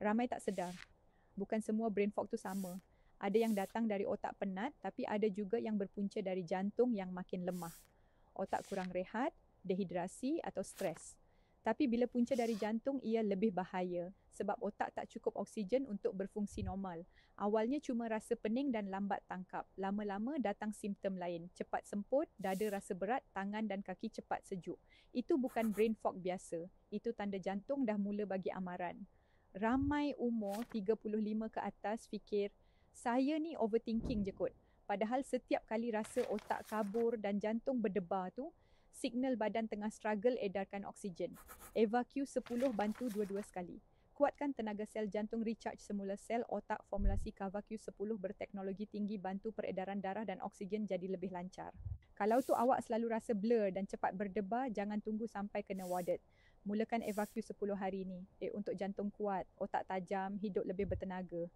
Ramai tak sedar, bukan semua brain fog tu sama. Ada yang datang dari otak penat, tapi ada juga yang berpunca dari jantung yang makin lemah. Otak kurang rehat, dehidrasi atau stres. Tapi bila punca dari jantung, ia lebih bahaya sebab otak tak cukup oksigen untuk berfungsi normal. Awalnya cuma rasa pening dan lambat tangkap. Lama-lama datang simptom lain. Cepat semput, dada rasa berat, tangan dan kaki cepat sejuk. Itu bukan brain fog biasa. Itu tanda jantung dah mula bagi amaran. Ramai umur 35 ke atas fikir, saya ni overthinking je kot. Padahal setiap kali rasa otak kabur dan jantung berdebar tu, signal badan tengah struggle edarkan oksigen. EvaQ 10 bantu dua-dua sekali. Kuatkan tenaga sel jantung, recharge semula sel otak. Formulasi CoverQ 10 berteknologi tinggi bantu peredaran darah dan oksigen jadi lebih lancar. Kalau tu awak selalu rasa blur dan cepat berdebar, jangan tunggu sampai kena warded. Mulakan EvaQ 10 hari ni. Untuk jantung kuat, otak tajam, hidup lebih bertenaga.